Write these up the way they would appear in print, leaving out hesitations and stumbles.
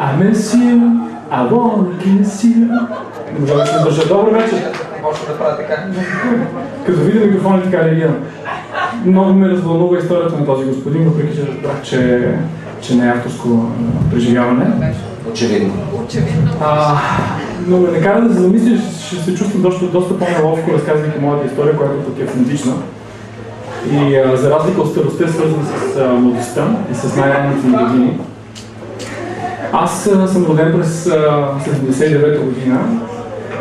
I miss you, I wanna kiss you. Не можа да се държа. Добър вечер. Може да правя така. Като видя микрофона, така реагирам. Много ме развълнува историята на този господин, въпреки че разбрах, че не е авторско преживяване. Очевидно. Но ме кара да се замислиш, ще се чувствам доста по-неловко, разказвайки моята история, която пък е автентична. И за разлика от старостта, свързана с младостта и с най-ранните ми години. Аз съм роден през 79-та година,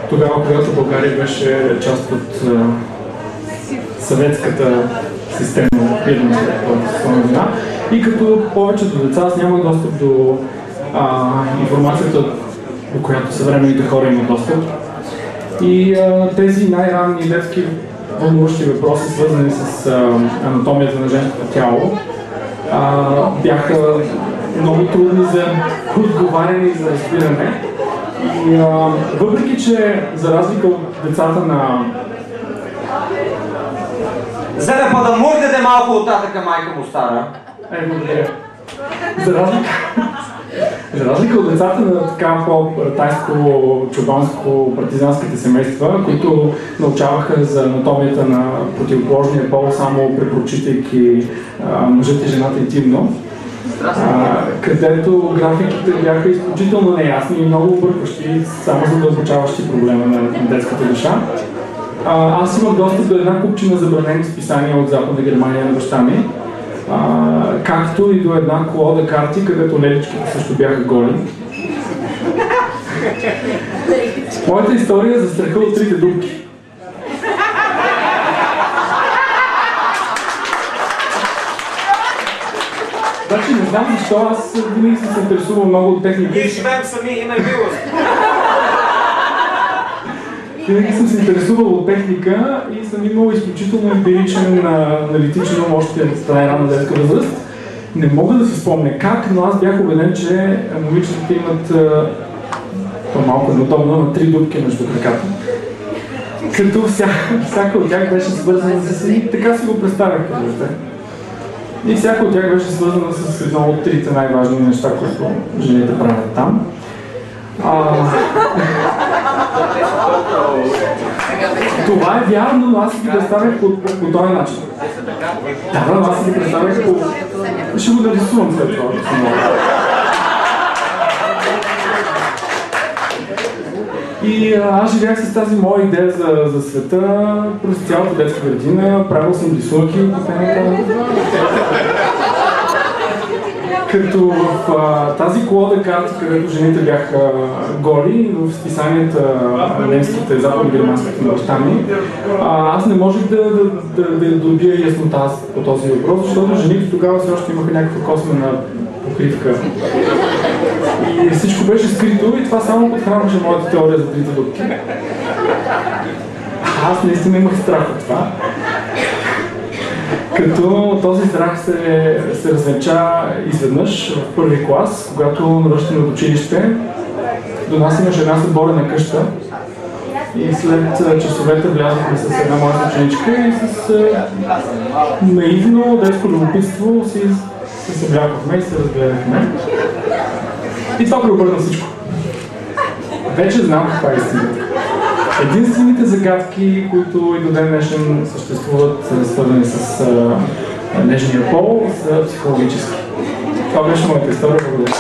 тогава, когато България беше част от съветската система в Первата световна война. И като повечето деца, аз нямах достъп до информацията, до която съвременните хора имат достъп. И тези най-ранни детски вълнуващи въпроси, свързани с анатомията на женското тяло, бяха много трудни за отговаряне и за разбиране. И въпреки, че за разлика от децата на... За да подамурнете малко оттатъка, майка му стара. Благодаря. За разлика от децата на така по-тайско-чубанско-партизанските семейства, които научаваха за анатомията на противоположния пол, само препрочитайки мъжът и жената интимно, където графиките бяха изключително неясни и много объркващи, само задълбочаващи проблема на детската душа. Аз имах достъп до една купчина забранени списания от Западна Германия на баща ми, както и до една колода карти, където леличките също бяха голи. Моята история е за страха от трите дупки. Значи не знам защо, аз винаги съм се интересувал много от техника. Ние живеем сами, има милост. Винаги съм се интересувал от техника и съм имал изключително емпиричен аналитичен ум още в най-ранна детска възраст. Не мога да си спомня как, но аз бях убеден, че момичетата имат по-малко неудобно на 3 дупки между краката. Като всяка от тях беше свързана с... Така си го представях, кажете. И всяка от тях беше свързана с едно от трите най-важни неща, които жените правят там. Това е вярно, но аз си ги представях по този начин. Да, аз си ги представях по... Ще го нарисувам след това. И аз живях с тази моя идея за света през цялата детска градина, правил съм рисунки от като в тази колода карти, където жените бяха голи, в списанията немските, западно-германските на баща ми, аз не можех да добия яснота по този въпрос, защото жените тогава все още имаха някаква космена покривка. И всичко беше скрито и това само подхранваше моята теория за трите дупки. Аз наистина имах страх от това. Като този страх се развенча изведнъж в първи клас, когато навръщаме от училище. До нас имаше една съборена къща и след часовете влязохме с една моя ученичка и с наивно детско любопитство се съблякохме и се разгледахме. И това преобърна всичко. Вече знам каква е истината. Единствените загадки, които и до ден днешен съществуват, свързани с нежния пол, са психологически. Това беше моята история. Благодаря.